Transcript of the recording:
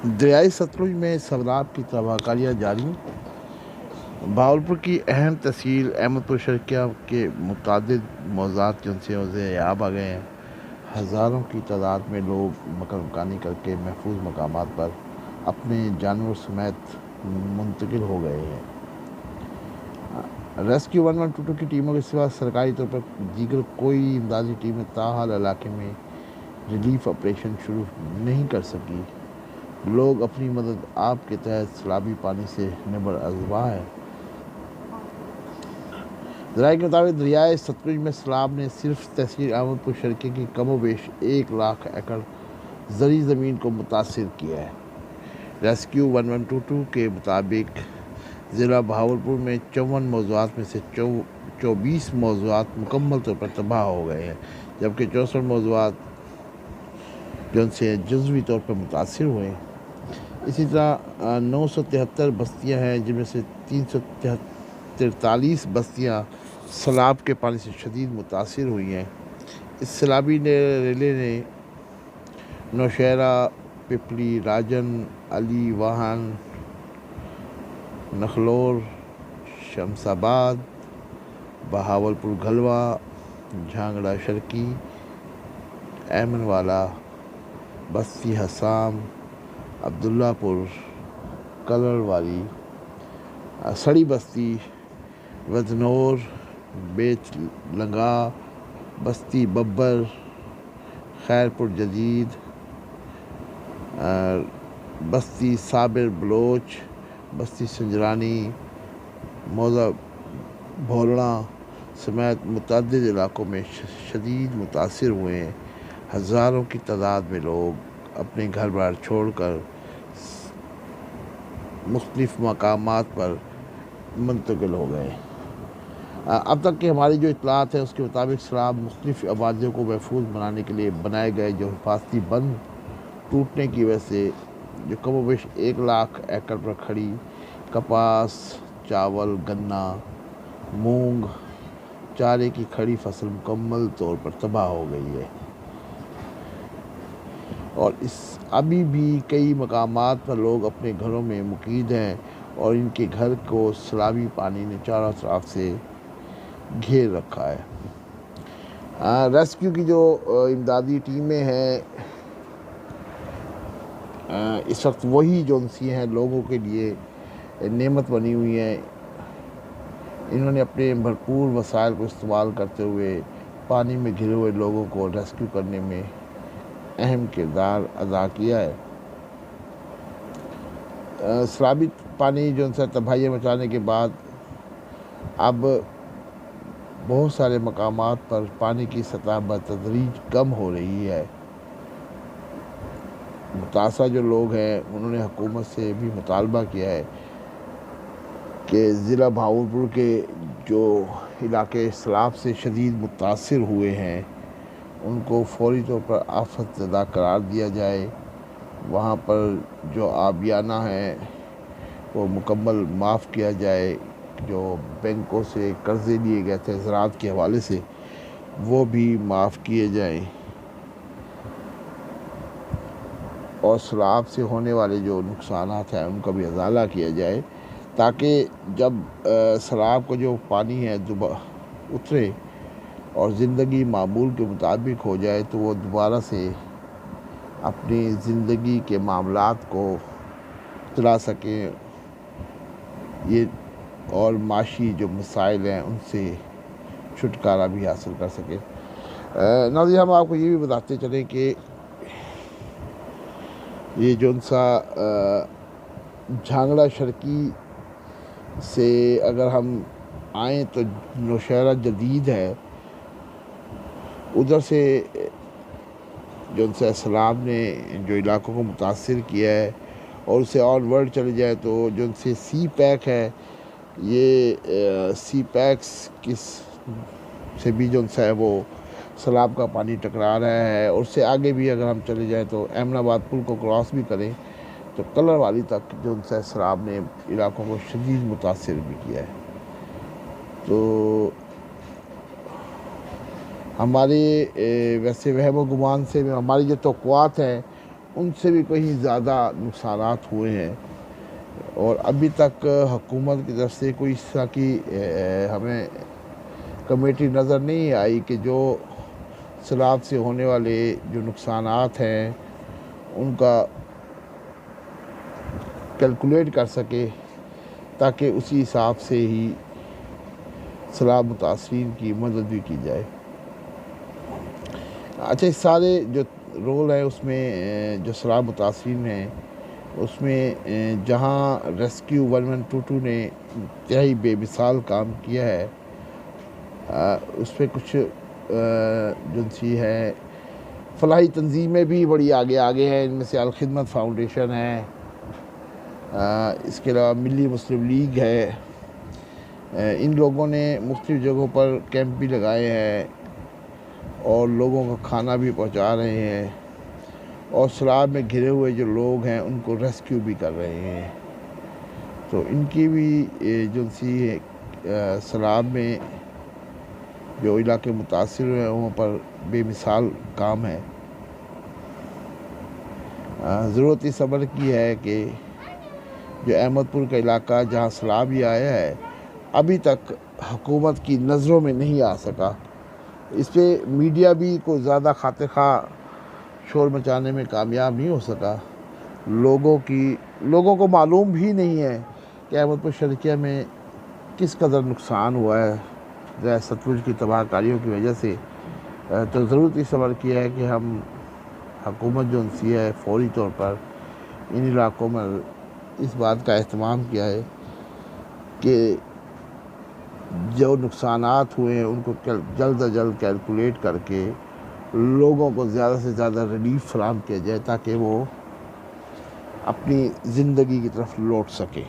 دریائے ستلج میں سیلاب کی تباہ کاریاں جاری۔ بہاولپور کی اہم تحصیل احمد پور شرقیہ کے متعدد موضوعات جن سے عذاب آ گئے ہیں۔ ہزاروں کی تعداد میں لوگ مکان مکانی کر کے محفوظ مقامات پر اپنے جانور سمیت منتقل ہو گئے ہیں۔ ریسکیو 1122 کی ٹیموں کے سوا سرکاری طور پر دیگر کوئی امدادی ٹیمیں تاحال علاقے میں ریلیف آپریشن شروع نہیں کر سکی۔ لوگ اپنی مدد آپ کے تحت سیلابی پانی سے نبر اضواء ہیں۔ ذرائع کے مطابق دریائے ستلج میں سیلاب نے صرف تحصیل احمد پور شرقیہ کی کم و بیش 1 لاکھ ایکڑ زرعی زمین کو متاثر کیا ہے۔ ریسکیو 1122 کے مطابق ضلع بہاولپور میں 54 موضوعات میں سے 24 موضوعات مکمل طور پر تباہ ہو گئے ہیں، جبکہ 64 موضوعات جن سے جزوی طور پر متاثر ہوئے ہیں۔ اسی طرح 973 بستیاں ہیں، جن میں سے 343 بستیاں سیلاب کے پانی سے شدید متاثر ہوئی ہیں۔ اس سیلابی ریلے نے نوشہرہ، پپلی، راجن، علی واہن، نخلور، شمس آباد، بہاولپور گھلوا، جھانگڑا شرقی، ایمن والا، بستی حسام، عبداللہ پور، کلر والی، سڑی بستی، وزنور، بیت لنگا، بستی ببر، خیرپور جدید، بستی صابر بلوچ، بستی سنجرانی، موضع بھولنا سمیت متعدد علاقوں میں شدید متاثر ہوئے ہیں۔ ہزاروں کی تعداد میں لوگ اپنے گھر بار چھوڑ کر مختلف مقامات پر منتقل ہو گئے۔ اب تک کہ ہماری جو اطلاعات ہیں اس کے مطابق سیلاب مختلف آبادیوں کو محفوظ بنانے کے لیے بنائے گئے جو حفاظتی بند ٹوٹنے کی وجہ سے جو کم و بیش 1 لاکھ ایکڑ پر کھڑی کپاس، چاول، گنا، مونگ، چارے کی کھڑی فصل مکمل طور پر تباہ ہو گئی ہے، اور ابھی بھی کئی مقامات پر لوگ اپنے گھروں میں مقید ہیں اور ان کے گھر کو سیلابی پانی نے چاروں طرف سے گھیر رکھا ہے۔ ریسکیو کی جو امدادی ٹیمیں ہیں اس وقت وہی جو ہیں لوگوں کے لیے نعمت بنی ہوئی ہیں۔ انہوں نے اپنے بھرپور وسائل کو استعمال کرتے ہوئے پانی میں گھرے ہوئے لوگوں کو ریسکیو کرنے میں اہم کردار ادا کیا ہے۔ سیلابی پانی جو تباہیاں مچانے کے بعد اب بہت سارے مقامات پر پانی کی سطح بتدریج کم ہو رہی ہے۔ متاثرہ جو لوگ ہیں انہوں نے حکومت سے بھی مطالبہ کیا ہے کہ ضلع بہاولپور کے جو علاقے سیلاب سے شدید متاثر ہوئے ہیں ان کو فوری طور پر آفت زدہ قرار دیا جائے، وہاں پر جو آبیانہ ہیں وہ مکمل معاف کیا جائے، جو بینکوں سے قرضے لیے گئے تھے زراعت کے حوالے سے وہ بھی معاف کیے جائیں، اور سیلاب سے ہونے والے جو نقصانات ہیں ان کا بھی ازالہ کیا جائے، تاکہ جب سیلاب کا جو پانی ہے اترے اور زندگی معمول کے مطابق ہو جائے تو وہ دوبارہ سے اپنی زندگی کے معاملات کو چلا سکیں، یہ اور معاشی جو مسائل ہیں ان سے چھٹکارا بھی حاصل کر سکیں۔ ناظرین، ہم آپ کو یہ بھی بتاتے چلیں کہ یہ جو جھانگڑا شرقی سے اگر ہم آئیں تو نوشہرہ جدید ہے، ادھر سے جو سیلاب نے جو علاقوں کو متاثر کیا ہے، اور اسے آن ورڈ چلے جائے تو جو سے سی پیک ہے، یہ سی پیکس کس سے بھی جو ہے وہ سیلاب کا پانی ٹکرا رہا ہے، اور اس سے آگے بھی اگر ہم چلے جائیں تو ایمن آباد پل کو کراس بھی کریں تو کلر والی تک جو سیلاب نے علاقوں کو شدید متاثر بھی کیا ہے۔ تو ہمارے ویسے وہم و گمان سے ہماری جو توقعات ہیں ان سے بھی کہیں زیادہ نقصانات ہوئے ہیں، اور ابھی تک حکومت کی طرف سے کوئی اس طرح کی ہمیں کمیٹی نظر نہیں آئی کہ جو سیلاب سے ہونے والے جو نقصانات ہیں ان کا کیلکولیٹ کر سکے، تاکہ اسی حساب سے ہی سیلاب متاثرین کی مدد بھی کی جائے۔ اچھا، اس سارے جو رول ہیں اس میں جو سیلاب متاثرین ہیں اس میں جہاں ریسکیو 1122 نے انتہائی بے مثال کام کیا ہے، اس پہ کچھ جو سی ہے فلاحی تنظیمیں بھی بڑی آگے ہیں، ان میں سے الخدمت فاؤنڈیشن ہے، اس کے علاوہ ملی مسلم لیگ ہے۔ ان لوگوں نے مختلف جگہوں پر کیمپ بھی لگائے ہیں اور لوگوں کو کھانا بھی پہنچا رہے ہیں، اور سیلاب میں گھرے ہوئے جو لوگ ہیں ان کو ریسکیو بھی کر رہے ہیں۔ تو ان کی بھی جو سی سیلاب میں جو علاقے متاثر ہوئے ہیں وہاں پر بے مثال کام ہے۔ ضرورت اس عمل کی ہے کہ جو احمد پور کا علاقہ جہاں سیلاب یہ آیا ہے ابھی تک حکومت کی نظروں میں نہیں آ سکا، اس پہ میڈیا بھی کوئی زیادہ خاطر خواہ شور مچانے میں کامیاب نہیں ہو سکا۔ لوگوں کو معلوم بھی نہیں ہے کہ احمد پور شرقیہ میں کس قدر نقصان ہوا ہے دریا ستلج کی تباہ کاریوں کی وجہ سے۔ تو ضرورت اس عمل کی ہے کہ ہم حکومت جو سی ہے فوری طور پر ان علاقوں میں اس بات کا اہتمام کیا ہے کہ جو نقصانات ہوئے ہیں ان کو جلد از جلد کیلکولیٹ کر کے لوگوں کو زیادہ سے زیادہ ریلیف فراہم کیا جائے، تاکہ وہ اپنی زندگی کی طرف لوٹ سکیں۔